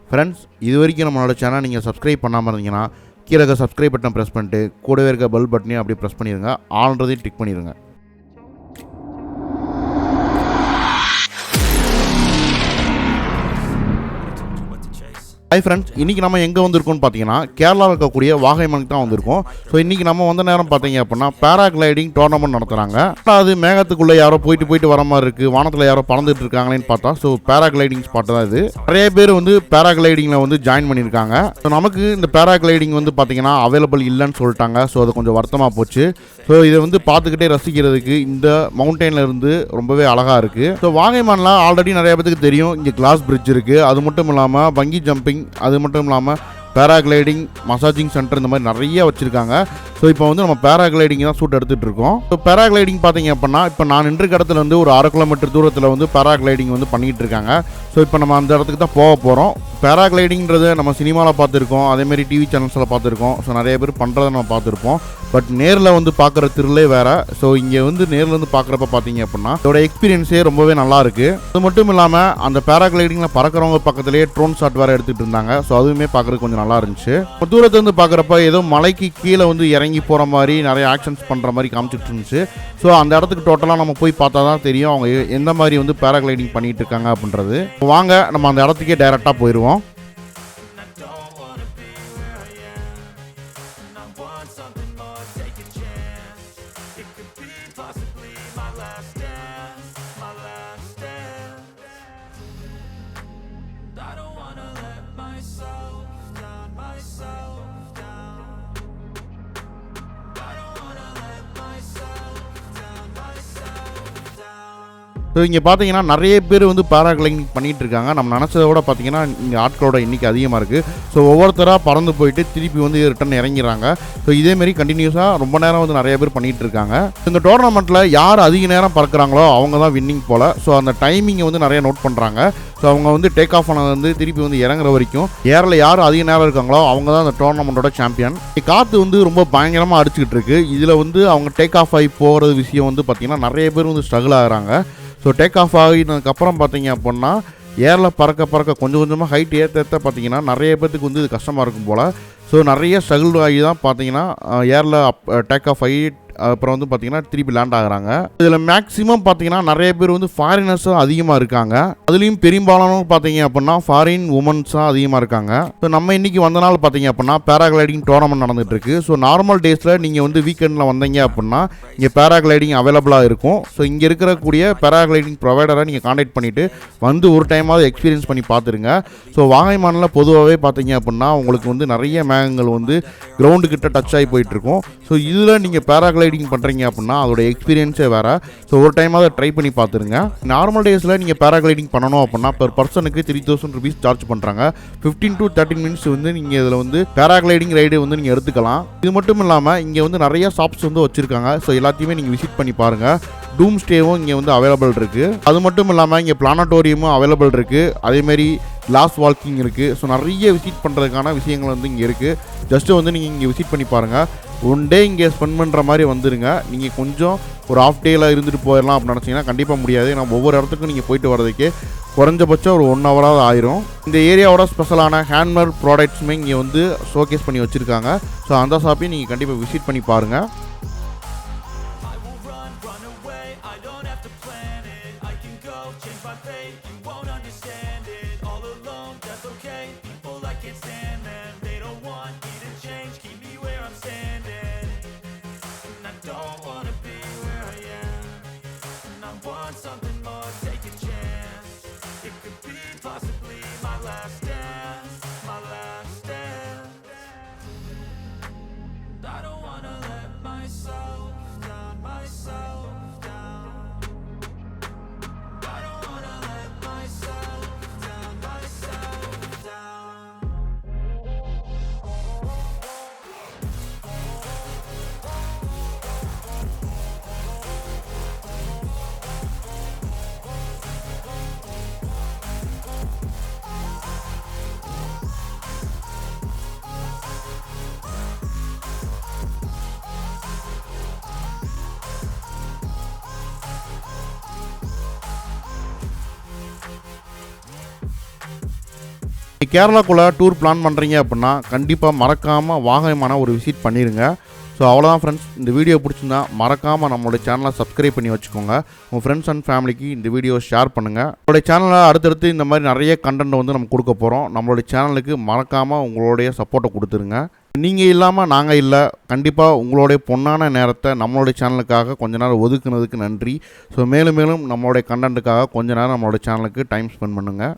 Friends, இது வரைக்கும் நம்மளோட சேனல் நீங்கள் சப்ஸ்கிரைப் பண்ணாமல் இருந்தீங்கன்னா கீழே இருக்க சப்ஸ்கிரைப் பட்டன் ப்ரெஸ் பண்ணிட்டு கூடவே இருக்க பெல் பட்டனையும் அப்படியே ப்ரெஸ் பண்ணிடுங்க. ஆல்ரெடி டிக் பண்ணிடுங்க. ஹாய் ஃப்ரெண்ட்ஸ், இன்றைக்கி நம்ம எங்கே வந்திருக்கோம்னு பார்த்தீங்கன்னா கேரளாவில் இருக்கக்கூடிய வாகைமனுக்கு தான் வந்திருக்கோம். ஸோ இன்றைக்கி நம்ம வந்த நேரம் பார்த்தீங்க அப்படின்னா பேராகிளைடிங் டோர்னமெண்ட் நடத்துகிறாங்க. அது மேகத்துக்குள்ளே யாரோ போயிட்டு வர மாதிரி இருக்குது, வானத்தில் யாரோ பறந்துட்டு இருக்காங்களேன்னு பார்த்தா ஸோ பேராகிளைடிங் ஸ்பாட் தான் இது. நிறைய பேர் வந்து பேராகிளைடிங்கில் வந்து ஜாயின் பண்ணியிருக்காங்க. ஸோ நமக்கு இந்த பேராகிளைடிங் வந்து பார்த்தீங்கன்னா அவைலபிள் இல்லைன்னு சொல்லிட்டாங்க. ஸோ அது கொஞ்சம் வருத்தமாக போச்சு. ஸோ இதை வந்து பார்த்துக்கிட்டே ரசிக்கிறதுக்கு இந்த மவுண்டெயினில் இருந்து ரொம்பவே அழகாக இருக்குது. ஸோ வாகைமானில் ஆல்ரெடி நிறைய பேருக்கு தெரியும், இங்கே கிளாஸ் பிரிட்ஜ் இருக்குது. அது மட்டும் இல்லாமல் பங்கி ஜம்பிங், அது மட்டும் இல்லாமல் பேராகிளைடிங், மசாஜிங் சென்டர், இந்த மாதிரி நிறைய வச்சுருக்காங்க. ஸோ இப்போ வந்து நம்ம பேராகிளைடிங் தான் ஷூட் எடுத்துகிட்டு இருக்கோம். ஸோ பேராகிளைடிங் பார்த்தீங்க அப்படின்னா இப்போ நான் நின்ற இடத்துல வந்து ஒரு 1/2 கிலோமீட்டர் தூரத்தில் வந்து பேராகிளைடிங் வந்து பண்ணிகிட்டு இருக்காங்க. ஸோ இப்போ நம்ம அந்த இடத்துக்கு தான் போக போகிறோம். பேராகிளைடிங்கிறது நம்ம சினிமாவில் பார்த்துருக்கோம், அதேமாதிரி டிவி சேனல்ஸில் பார்த்துருக்கோம். ஸோ நிறைய பேர் பண்ணுறதை நம்ம பார்த்துருப்போம். பட் நேரில் வந்து பார்க்குற திருளே வேறு. ஸோ இங்கே வந்து நேரில் வந்து பார்க்குறப்ப பார்த்தீங்க அப்படின்னா இதோட எக்ஸ்பீரியன்ஸே ரொம்பவே நல்லாயிருக்கு. அது மட்டும் இல்லாமல் அந்த பேராகிளைடிங்கில் பறக்கிறவங்க பக்கத்துலேயே ட்ரோன் ஷாட் வேறு எடுத்துகிட்டு இருந்தாங்க. ஸோ அதுவுமே பார்க்குறதுக்கு கொஞ்சம் நல்லா இருந்துச்சு. இப்போ தூரத்துலேருந்து பார்க்குறப்ப ஏதோ மலைக்கு கீழே வந்து இறங்கி போகிற மாதிரி நிறைய ஆக்ஷன்ஸ் பண்ணுற மாதிரி காமிச்சிட்டு இருந்துச்சு. ஸோ அந்த இடத்துக்கு டோட்டலாக நம்ம போய் பார்த்தா தான் தெரியும் அவங்க எந்த மாதிரி வந்து பேராகிளைடிங் பண்ணிகிட்டு இருக்காங்க அப்படின்றது. வாங்க நம்ம அந்த இடத்துக்கே டைரெக்டாக போயிடுவோம். ஸோ இங்கே பார்த்தீங்கன்னா நிறைய பேர் வந்து பேராகிளைடிங் பண்ணிகிட்டு இருக்காங்க. நம்ம நினச்சதை விட பார்த்தீங்கன்னா இங்கே ஆட்களோட எண்ணிக்கை அதிகமாக இருக்குது. ஸோ ஒவ்வொருத்தராக பறந்து போயிட்டு திருப்பி வந்து ரிட்டன் இறங்கிறாங்க. ஸோ இதேமாரி கண்டினியூஸாக ரொம்ப நேரம் வந்து நிறைய பேர் பண்ணிகிட்டு இருக்காங்க. இந்த டோர்னமெண்ட்டில் யார் அதிக நேரம் பறக்கிறாங்களோ அவங்க தான் வின்னிங் போல். ஸோ அந்த டைமிங்கை வந்து நிறைய நோட் பண்ணுறாங்க. ஸோ அவங்க வந்து டேக் ஆஃப் ஆனது வந்து திருப்பி வந்து இறங்குற வரைக்கும் ஏரில் யார் அதிக நேரம் இருக்காங்களோ அவங்க தான் அந்த டோர்னமெண்ட்டோட சாம்பியன். காற்று வந்து ரொம்ப பயங்கரமாக அடிச்சுக்கிட்டு இருக்குது. இதில் வந்து அவங்க டேக் ஆஃப் ஆகி போகிறது விஷயம் வந்து பார்த்திங்கன்னா நிறைய பேர் வந்து ஸ்ட்ரகிள் ஆகிறாங்க. ஸோ டேக் ஆஃப் ஆகினதுக்கப்புறம் பார்த்தீங்க அப்படின்னா ஏரில் பறக்க கொஞ்சம் கொஞ்சமாக ஹைட் ஏற்ற பார்த்தீங்கன்னா நிறைய பேர்த்துக்கு வந்து இது கஷ்டமாக இருக்கும் போல். ஸோ நிறைய ஸ்ட்ரகிள் ஆகி தான் பார்த்தீங்கன்னா ஏரில் டேக் ஆஃப் ஆகி அப்புறம் வந்து பார்த்தீங்கன்னா திருப்பி லேண்ட் ஆகுறாங்க. இதில் மேக்ஸிமம் பார்த்தீங்கன்னா நிறைய பேர் வந்து ஃபாரினர்ஸும் அதிகமாக இருக்காங்க. அதுலேயும் பெரும்பாலானவங்க பார்த்தீங்க அப்படின்னா ஃபாரின் உமன்ஸாக அதிகமாக இருக்காங்க. ஸோ நம்ம இன்றைக்கி வந்த நாள் பார்த்தீங்க அப்படின்னா பேராகிளைடிங் டோர்னமெண்ட் நடந்துகிட்டு இருக்குது. ஸோ நார்மல் டேஸில் நீங்கள் வந்து வீக்கெண்டில் வந்தீங்க அப்படின்னா இங்கே பேராகிளைடிங் அவைலபிளாக இருக்கும். ஸோ இங்கே இருக்கக்கூடிய பேராகிளைடிங் ப்ரொவைடரை நீங்கள் கான்டாக்ட் பண்ணிவிட்டு வந்து ஒரு டைமாவது எக்ஸ்பீரியன்ஸ் பண்ணி பார்த்துருங்க. ஸோ வாகைமானில் பொதுவாகவே பார்த்தீங்க அப்படின்னா உங்களுக்கு வந்து நிறைய மேகங்கள் வந்து கிரவுண்டு கிட்ட டச் ஆகி போயிட்டுருக்கும். ஸோ இதில் நீங்கள் பேராகிளைடிங் பண்ணுறீங்க அப்படின்னா அதோட எக்ஸ்பீரியன்ஸே வேறு. ஸோ ஒரு டைம் அதை ட்ரை பண்ணி பார்த்துருங்க. நார்மல் டேஸில் நீங்கள் பேராகிளைடிங் பண்ணணும் அப்படின்னா பெர் பர்சனுக்கு 3000 rupees சார்ஜ் பண்ணுறாங்க. 15 to 13 minutes வந்து நீங்கள் இதில் வந்து பேராகிளைடிங் ரைடு வந்து நீங்கள் எடுத்துக்கலாம். இது மட்டும் இல்லாமல் இங்கே வந்து நிறைய ஷாப்ஸ் வந்து வச்சுருக்காங்க. ஸோ எல்லாத்தையுமே நீங்கள் விசிட் பண்ணி பாருங்கள். டூம் ஸ்டேவும் இங்கே வந்து அவைலபிள் இருக்குது. அது மட்டும் இல்லாமல் இங்கே பிளானட்டோரியமும் அவைலபிள் இருக்குது. அதேமாரி கிளாஸ் வாக்கிங் இருக்குது. ஸோ நிறைய விசிட் பண்ணுறதுக்கான விஷயங்கள் வந்து இங்கே இருக்குது. ஜஸ்ட்டு வந்து நீங்கள் இங்கே விசிட் பண்ணி பாருங்கள். ஒன் டே இங்கே ஸ்பெண்ட் பண்ணுற மாதிரி வந்துடுங்க. நீங்கள் கொஞ்சம் ஒரு ஆஃப் டேயில் இருந்துட்டு போயிடலாம் அப்படின்னு நினச்சிங்கன்னா கண்டிப்பாக முடியாது. நம்ம ஒவ்வொரு இடத்துக்கும் நீங்கள் போயிட்டு வரதுக்கே குறைஞ்சபட்சம் ஒரு 1 hour ஆயிரும். இந்த ஏரியாவோட ஸ்பெஷலான ஹேண்ட்மேட் ப்ராடக்ட்ஸுமே இங்கே வந்து ஷோகேஸ் பண்ணி வச்சுருக்காங்க. ஸோ அந்த ஷாப்பையும் நீங்கள் கண்டிப்பாக விசிட் பண்ணி பாருங்கள். கேரளாக்குள்ளே டூர் பிளான் பண்ணுறீங்க அப்படின்னா கண்டிப்பாக மறக்காமல் வாகனமான ஒரு விசிட் பண்ணிடுங்க. ஸோ அவ்வளோதான் ஃப்ரெண்ட்ஸ். இந்த வீடியோ பிடிச்சிருந்தா மறக்காமல் நம்மளோட சேனலை சப்ஸ்கிரைப் பண்ணி வச்சுக்கோங்க. உங்கள் ஃப்ரெண்ட்ஸ் அண்ட் ஃபேமிலிக்கு இந்த வீடியோ ஷேர் பண்ணுங்கள். நம்மளுடைய சேனலில் அடுத்தடுத்து இந்த மாதிரி நிறைய கண்டென்ட் வந்து நம்ம கொடுக்க போகிறோம். நம்மளுடைய சேனலுக்கு மறக்காமல் உங்களுடைய சப்போர்ட்டை கொடுத்துருங்க. நீங்கள் இல்லாமல் நாங்கள் இல்லை. கண்டிப்பாக உங்களுடைய பொன்னான நேரத்தை நம்மளுடைய சேனலுக்காக கொஞ்ச நேரம் ஒதுக்குனதுக்கு நன்றி. ஸோ மேலும் மேலும் நம்மளுடைய கண்டென்ட்டுக்காக கொஞ்ச நேரம் நம்மளுடைய சேனலுக்கு டைம் ஸ்பெண்ட் பண்ணுங்கள்.